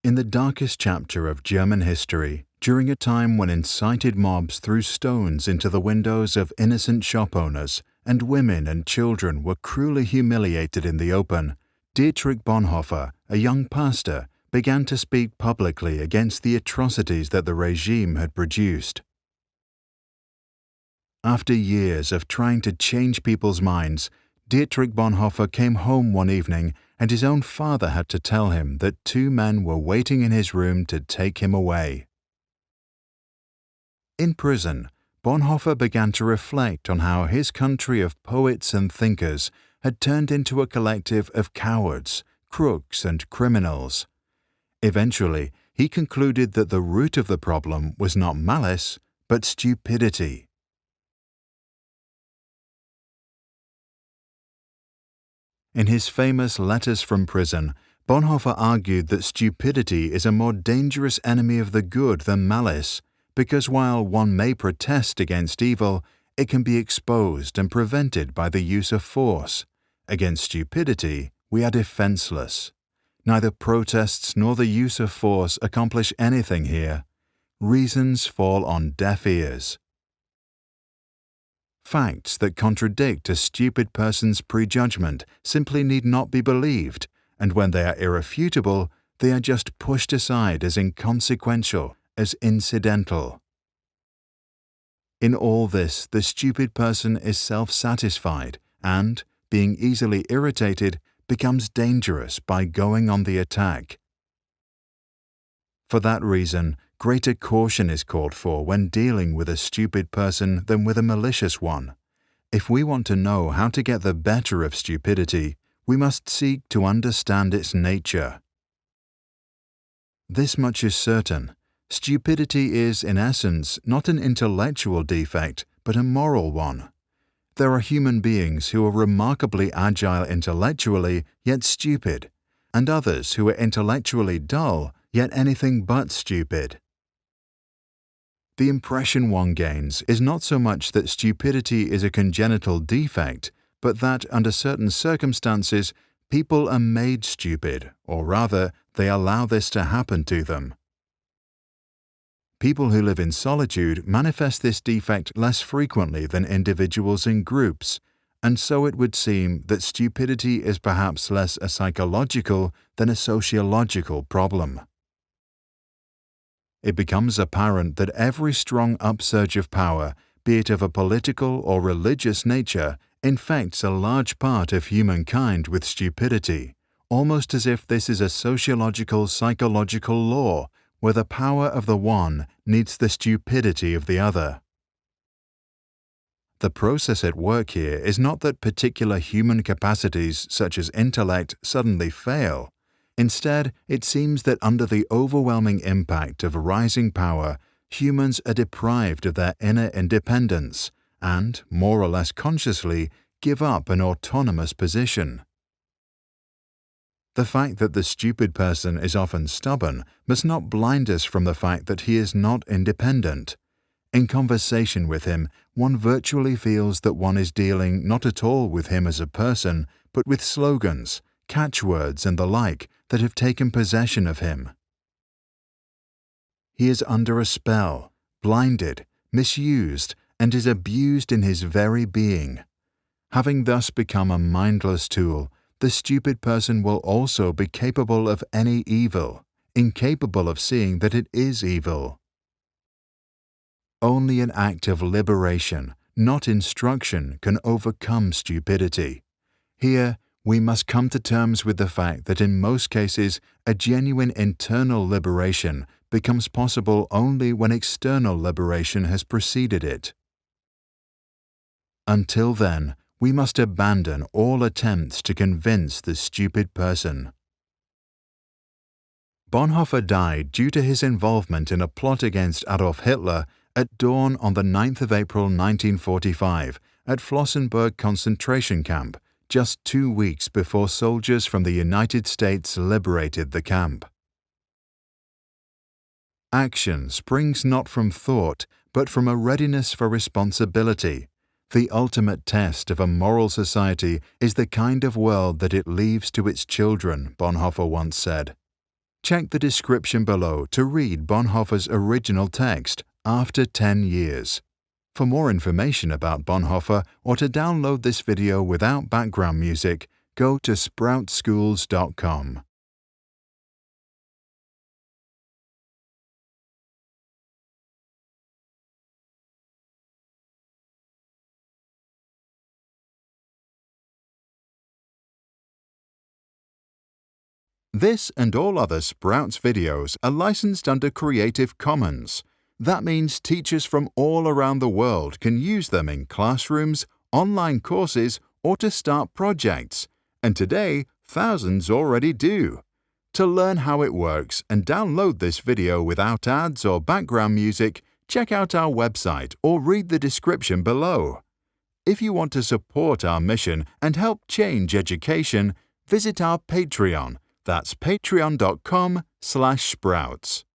In the darkest chapter of German history, during a time when incited mobs threw stones into the windows of innocent shop owners and women and children were cruelly humiliated in the open, Dietrich Bonhoeffer, a young pastor, began to speak publicly against the atrocities that the regime had produced. After years of trying to change people's minds, Dietrich Bonhoeffer came home one evening and his own father had to tell him that two men were waiting in his room to take him away. In prison, Bonhoeffer began to reflect on how his country of poets and thinkers had turned into a collective of cowards, crooks, and criminals. Eventually, he concluded that the root of the problem was not malice, but stupidity. In his famous Letters from Prison, Bonhoeffer argued that stupidity is a more dangerous enemy of the good than malice, because while one may protest against evil, it can be exposed and prevented by the use of force. Against stupidity, we are defenseless. Neither protests nor the use of force accomplish anything here. Reasons fall on deaf ears. Facts that contradict a stupid person's prejudgment simply need not be believed, and when they are irrefutable, they are just pushed aside as inconsequential, as incidental. In all this, the stupid person is self-satisfied and, being easily irritated, becomes dangerous by going on the attack. For that reason, greater caution is called for when dealing with a stupid person than with a malicious one. If we want to know how to get the better of stupidity, we must seek to understand its nature. This much is certain. Stupidity is, in essence, not an intellectual defect, but a moral one. There are human beings who are remarkably agile intellectually, yet stupid, and others who are intellectually dull, yet anything but stupid. The impression one gains is not so much that stupidity is a congenital defect, but that, under certain circumstances, people are made stupid, or rather, they allow this to happen to them. People who live in solitude manifest this defect less frequently than individuals in groups, and so it would seem that stupidity is perhaps less a psychological than a sociological problem. It becomes apparent that every strong upsurge of power, be it of a political or religious nature, infects a large part of humankind with stupidity, almost as if this is a sociological psychological law where the power of the one needs the stupidity of the other. The process at work here is not that particular human capacities such as intellect suddenly fail. Instead, it seems that under the overwhelming impact of rising power, humans are deprived of their inner independence and, more or less consciously, give up an autonomous position. The fact that the stupid person is often stubborn must not blind us from the fact that he is not independent. In conversation with him, one virtually feels that one is dealing not at all with him as a person, but with slogans, catchwords, and the like that have taken possession of him. He is under a spell, blinded, misused, and is abused in his very being. Having thus become a mindless tool, the stupid person will also be capable of any evil, incapable of seeing that it is evil. Only an act of liberation, not instruction, can overcome stupidity. Here, we must come to terms with the fact that in most cases, a genuine internal liberation becomes possible only when external liberation has preceded it. Until then, we must abandon all attempts to convince the stupid person. Bonhoeffer died due to his involvement in a plot against Adolf Hitler at dawn on the 9th of April 1945 at Flossenbürg concentration camp, just 2 weeks before soldiers from the United States liberated the camp. Action springs not from thought, but from a readiness for responsibility. The ultimate test of a moral society is the kind of world that it leaves to its children, Bonhoeffer once said. Check the description below to read Bonhoeffer's original text, After 10 Years. For more information about Bonhoeffer or to download this video without background music, go to sproutschools.com. This and all other Sprouts videos are licensed under Creative Commons. That means teachers from all around the world can use them in classrooms, online courses, or to start projects. And today, thousands already do. To learn how it works and download this video without ads or background music, check out our website or read the description below. If you want to support our mission and help change education, visit our Patreon. That's patreon.com/sprouts.